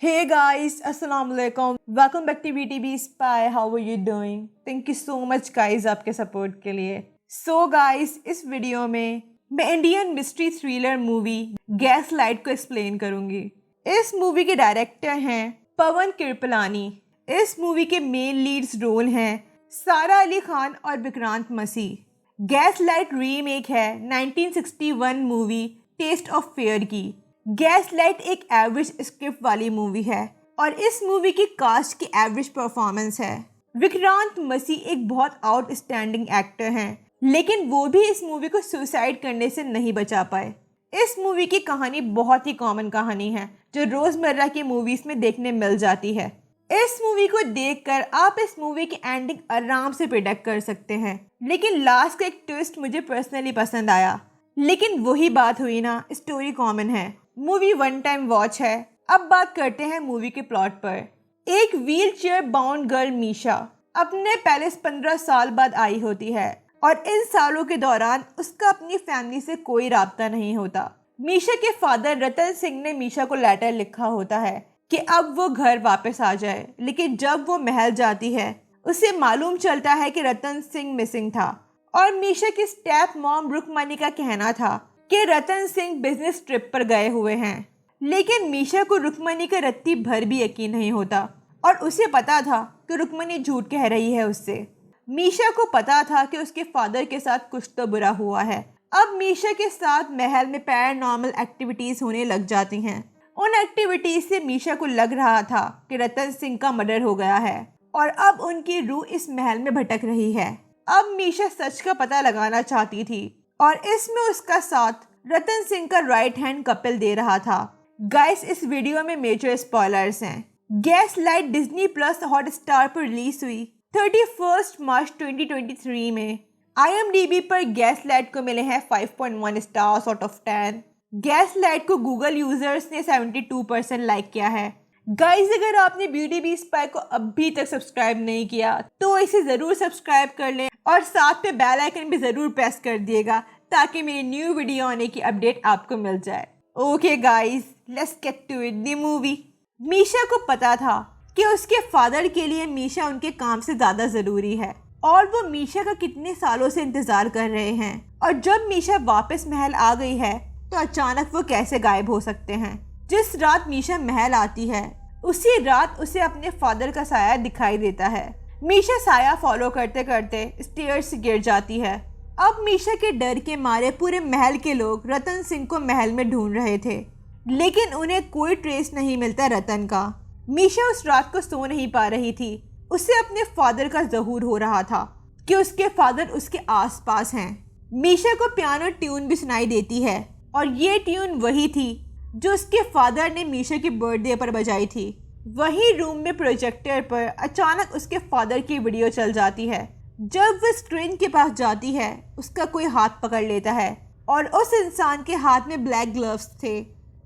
Hey guys, Assalamu alaikum. Welcome back to BTB Spy. How are you doing? Thank you so much guys आपके support के लिए. So guys, इस video में मैं Indian mystery thriller movie gas light को explain करूंगी. इस movie के डायरेक्टर हैं पवन किरपलानी. इस मूवी के मेन लीड्स रोल हैं सारा अली खान और विक्रांत मसीह. गैस लाइट रीमेक है 1961 मूवी टेस्ट ऑफ फेयर की. गैस लाइट एक एवरेज स्क्रिप्ट वाली मूवी है और इस मूवी की कास्ट की एवरेज परफॉर्मेंस है. विक्रांत मसीह एक बहुत आउटस्टैंडिंग एक्टर हैं, लेकिन वो भी इस मूवी को सुसाइड करने से नहीं बचा पाए. इस मूवी की कहानी बहुत ही कॉमन कहानी है जो रोजमर्रा की मूवीज में देखने मिल जाती है. इस मूवी को देखकर आप इस मूवी की एंडिंग आराम से प्रिडिक्ट कर सकते हैं, लेकिन लास्ट का एक ट्विस्ट मुझे पर्सनली पसंद आया. लेकिन वही बात हुई ना, स्टोरी कॉमन है, मूवी वन टाइम वॉच है. अब बात करते हैं मूवी के प्लॉट पर. एक wheelchair bound girl Misha अपने पैलेस 15 साल बाद आई होती है और इन सालों के दौरान उसका अपनी फैमिली से कोई राब्ता नहीं होता. मीशा के फादर रतन सिंह ने मीशा को लेटर लिखा होता है कि अब वो घर वापस आ जाए, लेकिन जब वो महल जाती है उसे मालूम चलता है कि रतन सिंह मिसिंग था. और मीशा की स्टेप मॉम रुकमणी का कहना था कि रतन सिंह बिजनेस ट्रिप पर गए हुए हैं. लेकिन मीशा को रुकमणी का रत्ती भर भी यकीन नहीं होता और उसे पता था कि रुकमणी झूठ कह रही है उससे. मीशा को पता था कि उसके फादर के साथ कुछ तो बुरा हुआ है. अब मीशा के साथ महल में पैरानॉर्मल एक्टिविटीज होने लग जाती हैं. उन एक्टिविटीज से मीशा को लग रहा था कि रतन सिंह का मर्डर हो गया है और अब उनकी रूह इस महल में भटक रही है. अब मीशा सच का पता लगाना चाहती थी और इसमें उसका साथ रतन सिंह का राइट हैंड कपिल दे रहा था. गाइस, इस वीडियो में मेजर स्पॉयलर्स हैं. Gas light Disney plus Hotstar पर रिलीज हुई 31 मार्च 2023 में. IMDb पर गैस लाइट को मिले हैं 5.1 stars out of 10. Gas light को गूगल यूजर्स ने 72% लाइक किया है. गाइस, अगर आपने BTB स्पाई को अभी तक सब्सक्राइब नहीं किया तो इसे ज़रूर सब्सक्राइब कर लें और साथ में बेल आइकन भी ज़रूर प्रेस कर दिएगा ताकि मेरी न्यू वीडियो आने की अपडेट आपको मिल जाए. Okay guys, let's get to it the movie. Misha को पता था कि उसके फादर के लिए मीशा उनके काम से ज़्यादा ज़रूरी है और वो मीशा का कितने सालों से इंतज़ार कर रहे हैं. और जब मीशा वापस महल आ गई है तो अचानक वो कैसे गायब हो सकते हैं. जिस रात मीशा महल आती है उसी रात उसे अपने फादर का साया दिखाई देता है. मीशा साया फॉलो करते करते स्टेयर्स से गिर जाती है. अब मीशा के डर के मारे पूरे महल के लोग रतन सिंह को महल में ढूंढ रहे थे, लेकिन उन्हें कोई ट्रेस नहीं मिलता रतन का. मीशा उस रात को सो नहीं पा रही थी. उसे अपने फादर का ज़हूर हो रहा था कि उसके फादर उसके आसपास हैं. मीशा को पियानो ट्यून भी सुनाई देती है और ये ट्यून वही थी जो उसके फादर ने मीशा की बर्थडे पर बजाई थी. वही रूम में प्रोजेक्टर पर अचानक उसके फादर की वीडियो चल जाती है. जब वह स्क्रीन के पास जाती है उसका कोई हाथ पकड़ लेता है और उस इंसान के हाथ में ब्लैक ग्लव्स थे.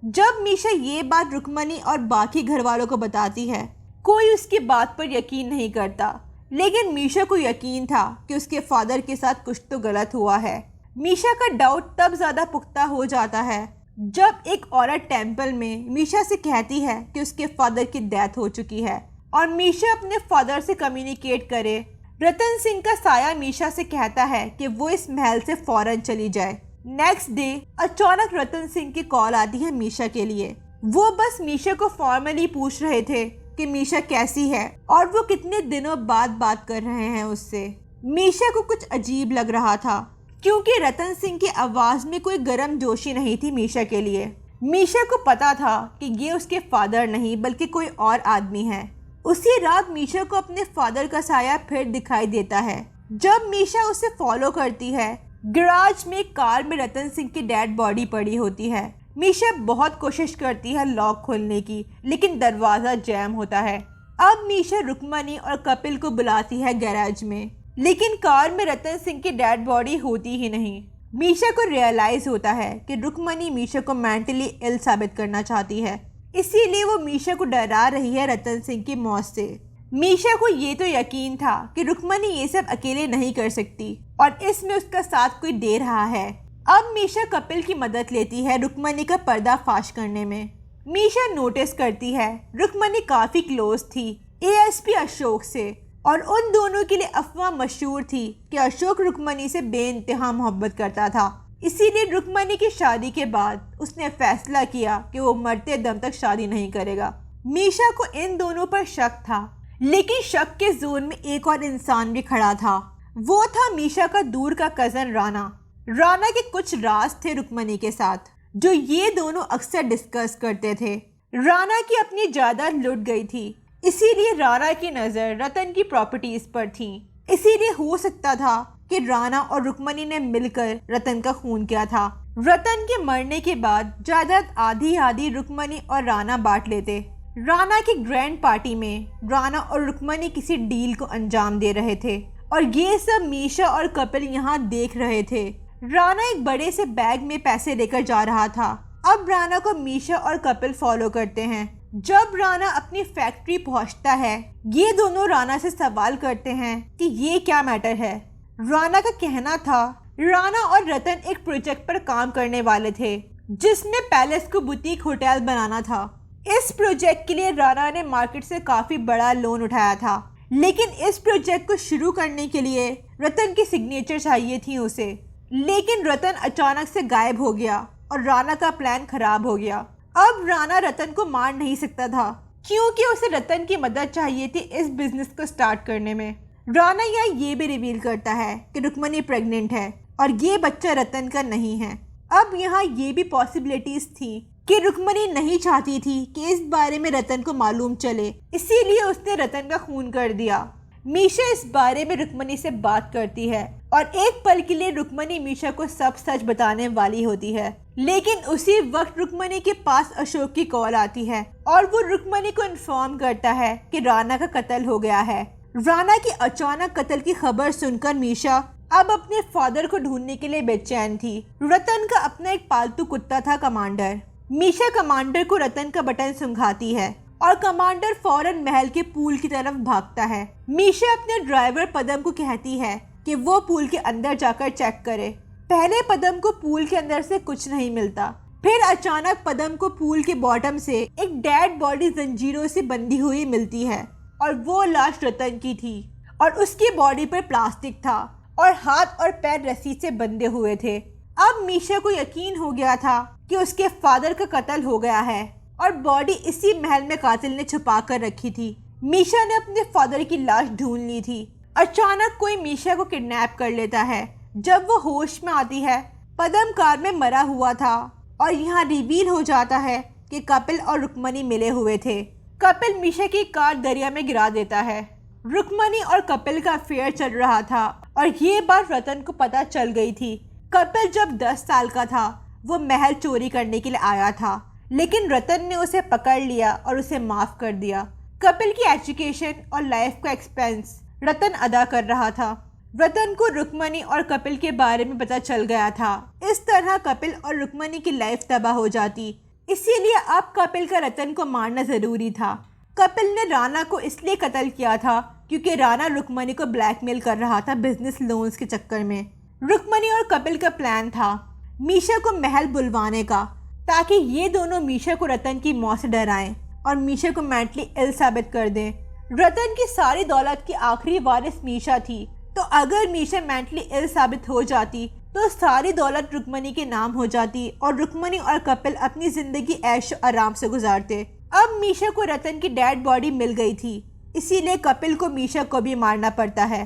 जब मीशा ये बात रुकमणी और बाकी घर वालों को बताती है कोई उसकी बात पर यकीन नहीं करता, लेकिन मीशा को यकीन था कि उसके फादर के साथ कुछ तो गलत हुआ है. मीशा का डाउट तब ज़्यादा पुख्ता हो जाता है जब एक औरत टेंपल में मीशा से कहती है कि उसके फादर की डेथ हो चुकी है और मीशा अपने फादर से कम्युनिकेट करे. रतन सिंह का साया मीशा से कहता है कि वो इस महल से फौरन चली जाए. नेक्स्ट डे अचानक रतन सिंह की कॉल आती है मीशा के लिए. वो बस मीशा को फॉर्मली पूछ रहे थे कि मीशा कैसी है और वो कितने दिनों बाद बात कर रहे हैं उससे. मीशा को कुछ अजीब लग रहा था क्योंकि रतन सिंह की आवाज़ में कोई गर्म जोशी नहीं थी मीशा के लिए. मीशा को पता था कि ये उसके फादर नहीं बल्कि कोई और आदमी है. उसी रात मीशा को अपने फादर का साया फिर दिखाई देता है. जब मीशा उसे फॉलो करती है गैराज में कार में रतन सिंह की डेड बॉडी पड़ी होती है. मीशा बहुत कोशिश करती है लॉक खोलने की, लेकिन दरवाज़ा जैम होता है. अब मीशा रुकमणी और कपिल को बुलाती है गैराज में, लेकिन कार में रतन सिंह की डेड बॉडी होती ही नहीं. मीशा को रियलाइज होता है कि रुकमणी मीशा को मेंटली इल साबित करना चाहती है, इसीलिए वो मीशा को डरा रही है रतन सिंह की मौत से. मीशा को ये तो यकीन था कि रुकमणी ये सब अकेले नहीं कर सकती और इसमें उसका साथ कोई दे रहा है. अब मीशा कपिल की मदद लेती है रुकमणी का पर्दाफाश करने में. मीशा नोटिस करती है रुक्मणी काफी क्लोज थी एएसपी अशोक से और उन दोनों के लिए अफवाह मशहूर थी कि अशोक रुक्मणी से बेइंतहा मोहब्बत करता था। इसीलिए रुक्मणी की शादी के बाद उसने फैसला किया कि वो मरते दम तक शादी नहीं करेगा। मीशा को इन दोनों पर शक था, लेकिन शक के जोन में एक और इंसान भी खड़ा था। वो था मीशा का दूर का कजन राना। राना के कुछ राज थे रुक्मणी के साथ जो ये दोनों अक्सर डिस्कस करते थे। राना की अपनी जायदाद लुट गई थी, इसीलिए राना की नज़र रतन की प्रॉपर्टीज पर थी। इसीलिए हो सकता था कि राना और रुक्मणी ने मिलकर रतन का खून किया था। रतन के मरने के बाद जायदाद आधी आधी रुक्मणी और राना बांट लेते। राना की ग्रैंड पार्टी में राना और रुक्मणी किसी डील को अंजाम दे रहे थे और ये सब मीशा और कपिल यहाँ देख रहे थे। राना एक बड़े से बैग में पैसे लेकर जा रहा था। अब राना को मीशा और कपिल फॉलो करते हैं। जब राना अपनी फैक्ट्री पहुंचता है, ये दोनों राना से सवाल करते हैं कि ये क्या मैटर है। राना का कहना था राना और रतन एक प्रोजेक्ट पर काम करने वाले थे जिसमें पैलेस को बुटीक होटल बनाना था। इस प्रोजेक्ट के लिए राना ने मार्केट से काफी बड़ा लोन उठाया था, लेकिन इस प्रोजेक्ट को शुरू करने के लिए रतन की सिग्नेचर चाहिए थी उसे। लेकिन रतन अचानक से गायब हो गया और राना का प्लान खराब हो गया। अब राना रतन को मार नहीं सकता था क्योंकि उसे रतन की मदद चाहिए थी इस बिजनेस को स्टार्ट करने में। राना यहाँ ये भी रिवील करता है कि रुक्मणी प्रेग्नेंट है और ये बच्चा रतन का नहीं है। अब यहाँ ये भी पॉसिबिलिटीज थी कि रुक्मणी नहीं चाहती थी कि इस बारे में रतन को मालूम चले, इसीलिए उसने रतन का खून कर दिया। मीशा इस बारे में रुक्मणी से बात करती है और एक पल के लिए रुक्मणी मीशा को सब सच बताने वाली होती है, लेकिन उसी वक्त रुक्मणी के पास अशोक की कॉल आती है और वो रुक्मणी को इन्फॉर्म करता है कि राना का कत्ल हो गया है। राना की अचानक कत्ल की खबर सुनकर मीशा अब अपने फादर को ढूंढने के लिए बेचैन थी। रतन का अपना एक पालतू कुत्ता था कमांडर। मीशा कमांडर को रतन का बटन सुंघाती है और कमांडर फौरन महल के पूल की तरफ भागता है। मीशा अपने ड्राइवर पदम को कहती है कि वो पूल के अंदर जाकर चेक करे। पहले पदम को पूल के अंदर से कुछ नहीं मिलता, फिर अचानक पदम को पूल के बॉटम से एक डेड बॉडी जंजीरों से बंधी हुई मिलती है और वो लाश रतन की थी और उसकी बॉडी पर प्लास्टिक था और हाथ और पैर रस्सी से बंधे हुए थे। अब मीशा को यकीन हो गया था कि उसके फादर का कत्ल हो गया है और बॉडी इसी महल में कातिल ने छुपा कर रखी थी। मीशा ने अपने फादर की लाश ढूंढ ली थी। अचानक कोई मीशा को किडनैप कर लेता है। जब वो होश में आती है, पदम कार में मरा हुआ था और यहाँ रिवील हो जाता है कि कपिल और रुक्मणी मिले हुए थे। कपिल मीशा की कार दरिया में गिरा देता है। रुक्मणी और कपिल का अफेयर चल रहा था और ये बात रतन को पता चल गई थी। कपिल जब 10 साल का था वो महल चोरी करने के लिए आया था, लेकिन रतन ने उसे पकड़ लिया और उसे माफ कर दिया। कपिल की एजुकेशन और लाइफ का एक्सपेंस रतन अदा कर रहा था। रतन को रुक्मणी और कपिल के बारे में पता चल गया था। इस तरह कपिल और रुक्मणी की लाइफ तबाह हो जाती। इसीलिए अब कपिल का रतन को मारना जरूरी था। कपिल ने राना को इसलिए कत्ल किया था क्योंकि राना रुक्मणी को ब्लैकमेल कर रहा था बिजनेस लोन्स के चक्कर में। रुक्मणी और कपिल का प्लान था मीशा को महल बुलवाने का, ताकि ये दोनों मीशा को रतन की मौत से डराएं और मीशा को मेंटली इल साबित कर दें। रतन की सारी दौलत की आखिरी वारिस मीशा थी, तो अगर मीशा मेंटली इल साबित हो जाती तो सारी दौलत रुक्मणी के नाम हो जाती और रुक्मणी और कपिल अपनी जिंदगी ऐश आराम से गुजारते। अब मीशा को रतन की डेड बॉडी मिल गई थी, इसीलिए कपिल को मीशा को भी मारना पड़ता है।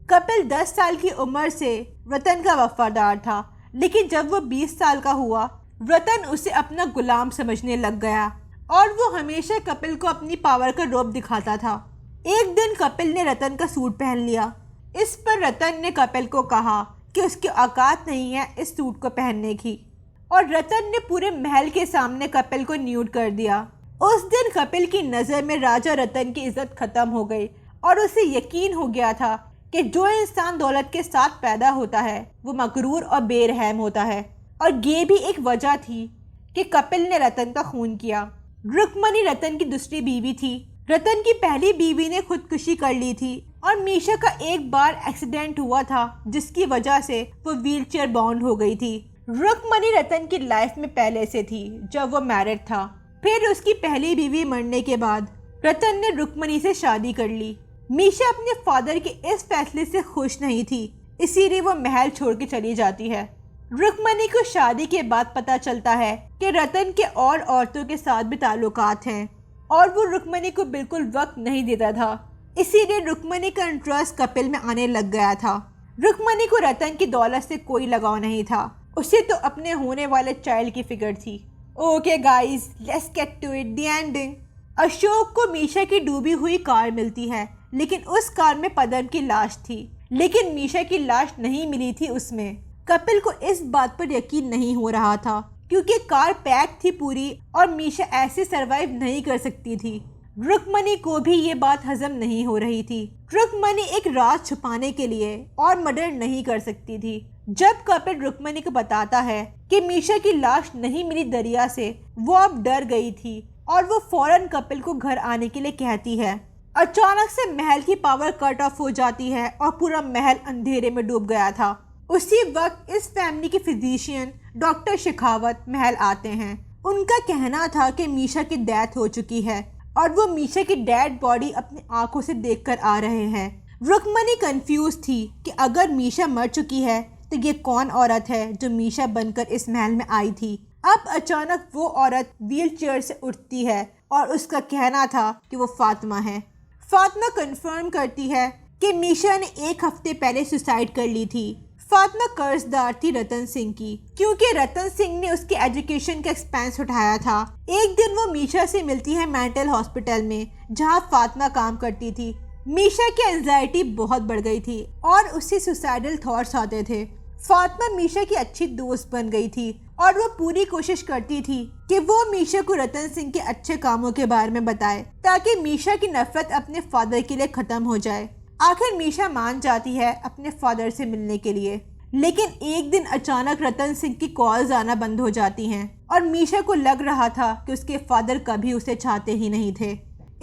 कपिल 10 साल की उम्र से रतन का वफादार था, लेकिन जब वो 20 साल का हुआ रतन उसे अपना गुलाम समझने लग गया और वो हमेशा कपिल को अपनी पावर का रौब दिखाता था। एक दिन कपिल ने रतन का सूट पहन लिया। इस पर रतन ने कपिल को कहा कि उसकी औकात नहीं है इस सूट को पहनने की, और रतन ने पूरे महल के सामने कपिल को न्यूड कर दिया। उस दिन कपिल की नज़र में राजा रतन की इज्जत खत्म हो गई और उसे यकीन हो गया था कि जो इंसान दौलत के साथ पैदा होता है वो मगरूर और बेरहम होता है। और ये भी एक वजह थी कि कपिल ने रतन का खून किया। रुक्मणी रतन की दूसरी बीवी थी। रतन की पहली बीवी ने खुदकुशी कर ली थी और मीशा का एक बार एक्सीडेंट हुआ था जिसकी वजह से वो व्हीलचेयर बाउंड हो गई थी। रुक्मणी रतन की लाइफ में पहले से थी जब वो मैरिड था। फिर उसकी पहली बीवी मरने के बाद रतन ने रुक्मणी से शादी कर ली। मीशा अपने फादर के इस फैसले से खुश नहीं थी, इसीलिए वो महल छोड़ के चली जाती है। रुक्मणी को शादी के बाद पता चलता है कि रतन के और औरतों के साथ भी ताल्लुकात हैं और वो रुक्मणी को बिल्कुल वक्त नहीं देता था, इसीलिए रुक्मणी का इंटरेस्ट कपिल में आने लग गया था। रुक्मणी को रतन की दौलत से कोई लगाव नहीं था, उसे तो अपने होने वाले चाइल्ड की फिक्र थी। Okay guys, let's get to it, the ending. Ashok को मीशा की डूबी हुई कार मिलती है, लेकिन उस कार में पद्म की लाश थी, लेकिन मीशा की लाश नहीं मिली थी उसमें। कपिल को इस बात पर यकीन नहीं हो रहा था क्योंकि कार पैक थी पूरी और मीशा ऐसे सरवाइव नहीं कर सकती थी। रुक्मणी को भी ये बात हजम नहीं हो रही थी। रुक्मणी एक राज छुपाने के लिए और मर्डर नहीं कर सकती थी। जब कपिल रुक्मणी को बताता है कि मीशा की लाश नहीं मिली दरिया से, वो अब डर गई थी और वो फौरन कपिल को घर आने के लिए कहती है। अचानक से महल की पावर कट ऑफ हो जाती है और पूरा महल अंधेरे में डूब गया था। उसी वक्त इस फैमिली के फिजिशियन डॉक्टर शेखावत महल आते हैं। उनका कहना था कि मीशा की डेथ हो चुकी है और वो मीशा की डेड बॉडी अपनी आंखों से देखकर आ रहे हैं। रुक्मणी कंफ्यूज थी कि अगर मीशा मर चुकी है तो ये कौन औरत है जो मीशा बनकर इस महल में आई थी। अब अचानक वो औरत व्हील चेयर से उठती है और उसका कहना था कि वो फातिमा है। फातिमा कंफर्म करती है कि मीशा ने 1 हफ्ते पहले सुसाइड कर ली थी। फातिमा कर्जदार थी रतन सिंह की, क्योंकि रतन सिंह ने उसके एजुकेशन का एक्सपेंस उठाया था। एक दिन वो मीशा से मिलती है मेंटल हॉस्पिटल में, जहां फातिमा काम करती थी। मीशा की एंजाइटी बहुत बढ़ गई थी और उसे सुसाइडल थॉट्स आते थे। फातिमा मीशा की अच्छी दोस्त बन गई थी और वो पूरी कोशिश करती थी कि वो मीशा को रतन सिंह के अच्छे कामों के बारे में बताए ताकि मीशा की नफरत अपने फादर के लिए खत्म हो जाए। आखिर मीशा मान जाती है अपने फादर से मिलने के लिए, लेकिन एक दिन अचानक रतन सिंह की कॉल्स आना बंद हो जाती हैं और मीशा को लग रहा था कि उसके फादर कभी उसे चाहते ही नहीं थे,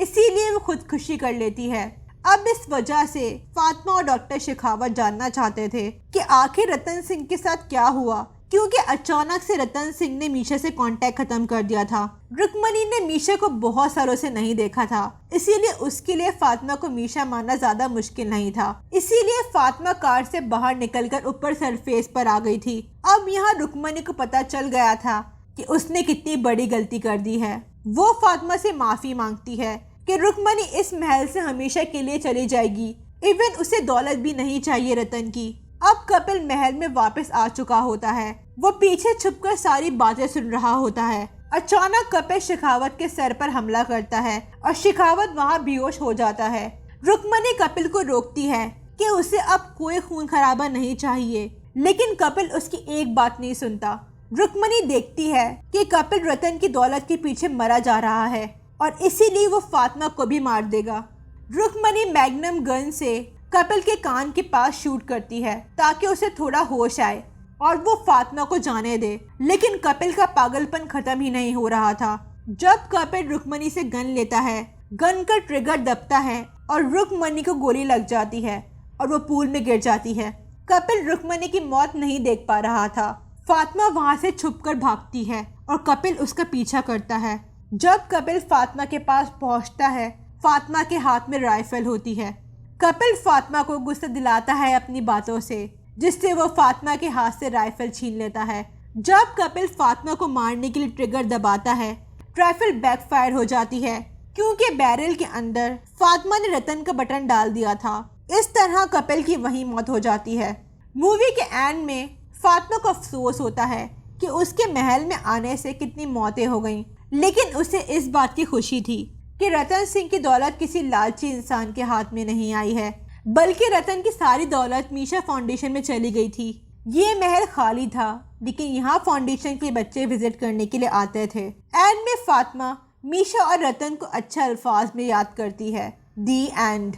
इसीलिए वो खुदकुशी कर लेती है। अब इस वजह से फातिमा और डॉक्टर शेखावत जानना चाहते थे कि आखिर रतन सिंह के साथ क्या हुआ, क्योंकि अचानक से रतन सिंह ने मीशा से कांटेक्ट खत्म कर दिया था। रुक्मणी ने मीशा को बहुत सालों से नहीं देखा था, इसीलिए उसके लिए फातिमा को मीशा मानना ज्यादा मुश्किल नहीं था। इसीलिए फातिमा कार से बाहर निकलकर ऊपर सरफेस पर आ गई थी। अब यहाँ रुक्मणी को पता चल गया था कि उसने कितनी बड़ी गलती कर दी है। वो फातिमा से माफी मांगती है कि रुक्मणी इस महल से हमेशा के लिए चली जाएगी। इवन उसे दौलत भी नहीं चाहिए रतन की। अब कपिल महल में वापस आ चुका होता है। वो पीछे छुपकर सारी बातें सुन रहा होता है। अचानक कपिल शेखावत के सर पर हमला करता है और शेखावत वहाँ बेहोश हो जाता है। रुक्मणी कपिल को रोकती है कि उसे अब कोई खून खराबा नहीं चाहिए, लेकिन कपिल उसकी एक बात नहीं सुनता। रुक्मणी देखती है कि कपिल रतन की दौलत के पीछे मरा जा रहा है और इसीलिए वो फातिमा को भी मार देगा। रुक्मणी मैग्नम गन से कपिल के कान के पास शूट करती है ताकि उसे थोड़ा होश आए और वो फातिमा को जाने दे, लेकिन कपिल का पागलपन खत्म ही नहीं हो रहा था। जब कपिल रुक्मणी से गन लेता है, गन का ट्रिगर दबता है और रुक्मणी को गोली लग जाती है और वो पूल में गिर जाती है। कपिल रुक्मणी की मौत नहीं देख पा रहा था। फातिमा वहां से छुपकर भागती है और कपिल उसका पीछा करता है। जब कपिल फातिमा के पास पहुंचता है, फातिमा के हाथ में राइफल होती है। कपिल फातिमा को गुस्सा दिलाता है अपनी बातों से, जिससे वो फातिमा के हाथ से राइफल छीन लेता है। जब कपिल फातिमा को मारने के लिए ट्रिगर दबाता है, राइफल बैकफायर हो जाती है क्योंकि बैरल के अंदर फातिमा ने रतन का बटन डाल दिया था। इस तरह कपिल की वहीं मौत हो जाती है। मूवी के एंड में फातिमा को अफसोस होता है कि उसके महल में आने से कितनी मौतें हो गईं, लेकिन उसे इस बात की खुशी थी कि रतन सिंह की दौलत किसी लालची इंसान के हाथ में नहीं आई है, बल्कि रतन की सारी दौलत मीशा फाउंडेशन में चली गई थी। ये महल खाली था, लेकिन यहाँ फाउंडेशन के बच्चे विजिट करने के लिए आते थे। एंड में फातिमा मीशा और रतन को अच्छा अल्फाज में याद करती है। दी एंड।